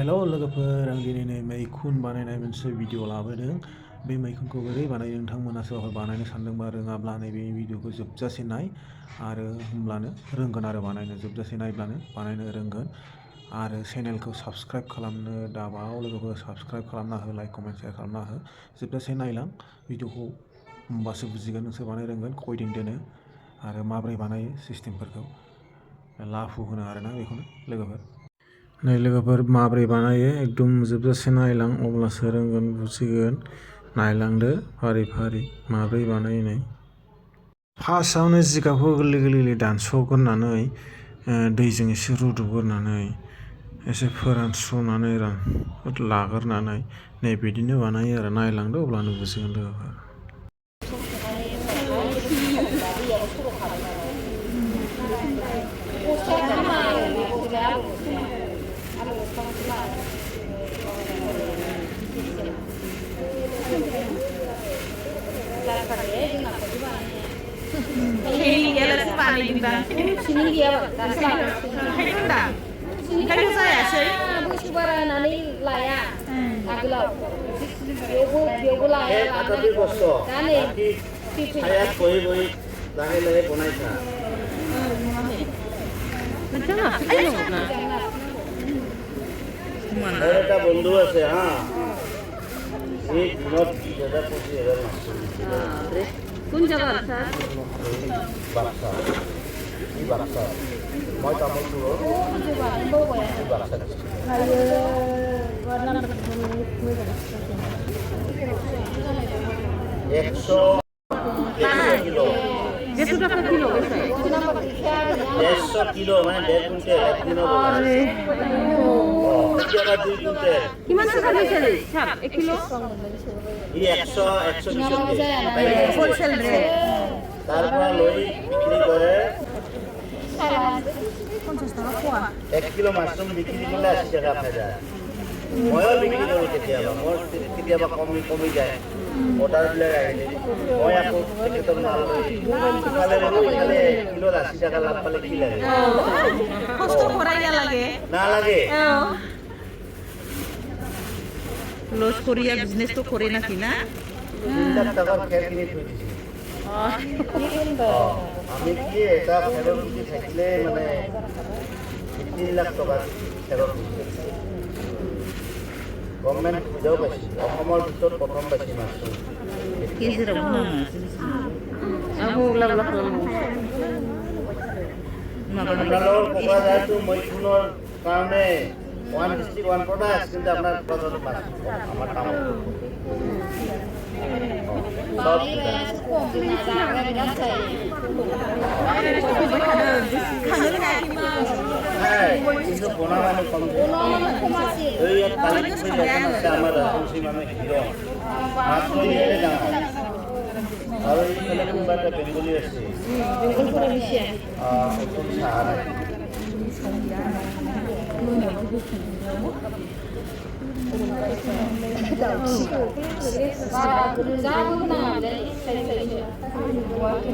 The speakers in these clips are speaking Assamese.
हेलौ लोगोफोर आं दिनै मैखुन बानायनाय मोनसे भिडिअ लाबोदों बे मैखुनखौ बोरै बानायो नोंथांमोना सोरबाफोर बानायनो सानदोंबा रोङाब्ला नैबे भिडिअखौ जोबजासे नाय आरो होमब्लानो रोंगोन आरो बानायनो जोबजासे नायब्लानो बानायनो रोंगोन आरो चेनेलखौ साबस्क्राइब खालामनो दाबाव लोगोफोर साबस्क्राइब खालामना हो लाइक कमेन्ट शेयार खालामना हो जोबजासे नायलां भिडिअखौ होमबासो बुजिगोन नोंसोर बानाय रोंगोन कयदिन दोनो आरो माब्रै बानायो सिस्टेमफोरखौ लाफु होनो आरोना बेखौनो लोगोफोर नै लोगोफोर माब्रै बानायो एकदम जोबजासे नायलां अब्लासो रोंगोन बुजिगोन नायलांदो फारि फारि माब्रै बानायो नै फार्स्टआवनो जिगाबखौ गोरलै गोरलै दानस'ग्रोनानै दैजों एसे रुदबग्रोनानै एसे फोरानस्र'नानै लाग्रोनानै नै बिदिनो बानायो आरो नायलांदो अब्लानो बुजिगोन लोगोफोर Sini dia lah sebab ni bang. Sini dia tak salah. Hai dah. Kan saya sih. Bukan nani laya. Agak Biogo laya. Atau di posto. Kani. Saya koi lagi bonai था. Macam apa? Ayo nak. Mana? Ada বন্ধু আছে হ্যাঁ এই দিনত 2025 মাস কোন জায়গা স্যার বাক্সা এই বাক্সা মই তামোলপুৰ বাক্সা একশো kilo Itu dah kilo guys. 150 kilo মানে 1.5 কুইন্টাল একদিনও বলে দুই quintal Gimana sekali sekali? Siap, 1 kilo. এই 100 Wholesale rate. তারপর লই বিক্রি করে 50 টাকা পোয়া। 1 কিলো মাশরুম বিক্রি করলে 80 টাকা পাওয়া যায় ময়ও বিক্রি কৰো কেতিয়াবা মোৰ কেতিয়াবা কমি যায় অৰ্ডাৰ বিলাক আহিলে মই আকৌ তেখেতৰ মাল খালে কিলো 80 টাকা লাভ পালে কি লাগে কষ্ট কৰাই নালাগে নালাগে লস কৰিয়া বিজনেস তো কৰে নাকি না 3 লাখ টাকাৰ খেৰ কিনি থৈ দিছি আমি কি এটা খেৰৰ কি থাকিলে মানে 3 লাখ টকা খেৰৰ গভৰ্ণমেণ্ট সুবিধাও পাইছে অসমৰ ভিতৰত প্ৰথম পাইছে মাছৰুম কেজিৰা আবু লাগলা আপোনালোকৰ কোকৰাঝাৰটো মৈথুনৰ কাৰণে ওৱান ডিষ্ট্ৰিক্ট ওৱান প্ৰডাক্ট কিন্তু আপোনাৰ প্ৰডাক্ট মাছ আমাৰ কামত কিন্তু বনাব আমি কম এই কালি আছে আমাৰ ৰাজবংশী মানুহ হিৰ মাছ ধৰিলে ডাঙৰ আৰু এইফালে কোনোবা এটা বেংগলী আছে অতুল চাহাৰা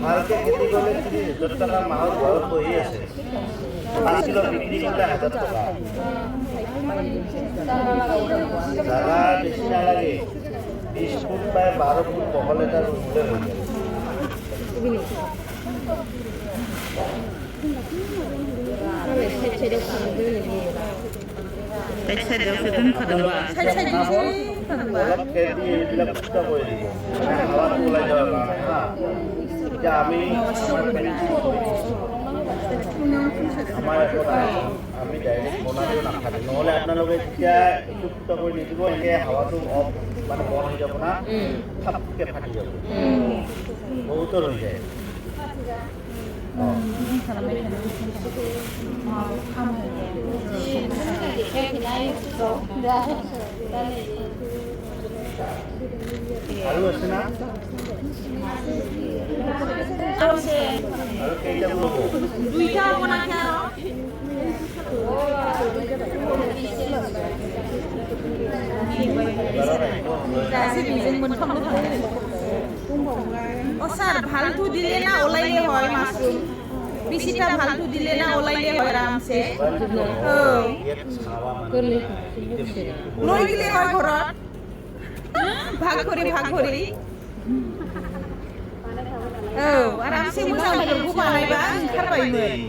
ভালকে খেতি কৰিলে 30,000 টকা মাহত ঘৰত বহি আছে 5 কিলো বিক্ৰী কৰিলে 1000 টকা জাগা বেছি নালাগে 20 ফুট পায় 12 ফুট বহল এটা ৰুলে হৈ যায় Saya sedang kadang অলপ খেৰ দি এইবিলাক ফুটা কৰি দিব মানে হাৱাটো ওলাই যোৱাৰ কাৰণে হা এতিয়া আমি আমি ডাইৰেক্ট বনালেও নাখাবি নহ'লে আপোনালোকে যেতিয়া এইটো ফুটা কৰি নিদিব এনেকৈ হাৱাটো অফ মানে বন্ধ হৈ যাব না থাপকৈ ফাটি যাব বহুতৰ হৈ যায় আৰু আছে না আৰু কেইটা ল'ব দুইটা বনাকে আৰু স্যাৰ ভালটো দিলে না ওলাইলে হয় মাছৰুম बिसिता फालतु दिले ना ओलाइले হয় आरामसे गोरलै লৈ গিলে হয় ঘৰত ভাগ কৰি आरामसे मोजांफोरखौ बानायबा ओंखारबायमोन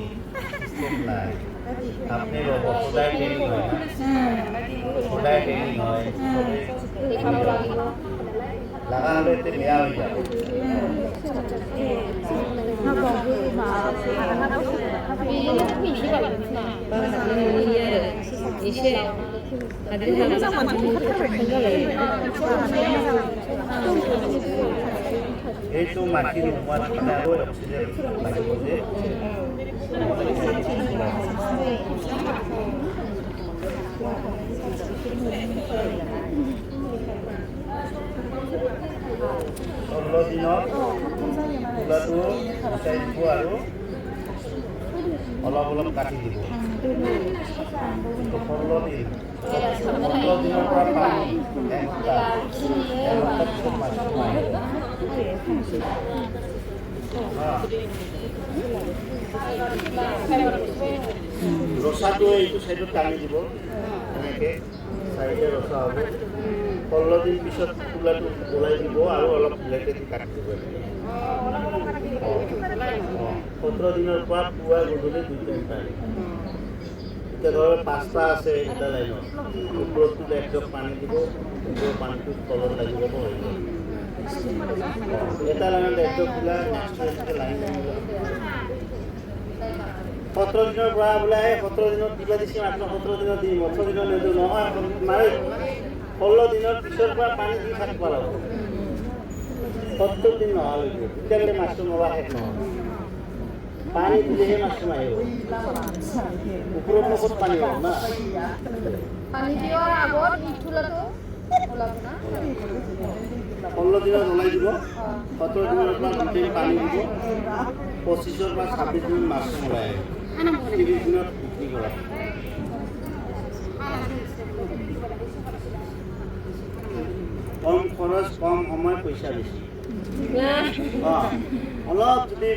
আপনি সদায় ট্রেনিং হয় সদায় ট্রেনিং হয় দেখাব লাগিব লাগা হলে এতে বেয়া হয়ে যায় मिथि बायदि ना मोनि आरो एसे मोजां এইটো মাটিৰ সোমাত মানে আৰু অক্সিজেন লাগিব যে দিনত ফুলাটো গুচাই দিব আৰু অলপ অলপ কাটি দিব 15 দিনৰ পৰা পানী ৰচাটো এইটো চাইডত টানি দিব এনেকৈ চাইডে ৰচা হ'ব 15 দিন পিছত ফুলাটো ওলাই দিব আৰু অলপ লেটেদি কাটি দিব 17 দিনৰ পৰা পুৱা গধূলি 2 টাইম পানী এতিয়া ধৰ 5টা আছে এটা লাইনত ওপৰতো একদম পানী দিব ওপৰৰ পানীটো তলত লাগিব এটা লাইনত একদম দিলা নেক্সট লাইন লাগিব 17 দিনৰ পৰা বোলে 17 দিনত দিবা দিছে মাত্ৰ 17 দিনত দিম 18 দিনত নিদিওঁ নহয় মাৰে 16 দিনৰ পিছৰ পৰা পানী দি থাকিব লাগিব 70 দিন নহ'লে তেতিয়ালৈকে মাছটো মৰা শেষ নহয় পানী দিলেহে মাছটো মাৰিব ওপৰত ক'ত পানী হ'ব না পানী দিয়াৰ আগত ফুলাটো ওলাব না 15 দিনত ওলাই দিব 17 দিনৰ পৰা গোটেই পানী দিব 25ৰ পৰা 26 দিনত মাছটো ওলাই আহিব 30 দিনত বিক্ৰী কৰা কম খৰচ কম সময় পইচা বেছি অলপ যদি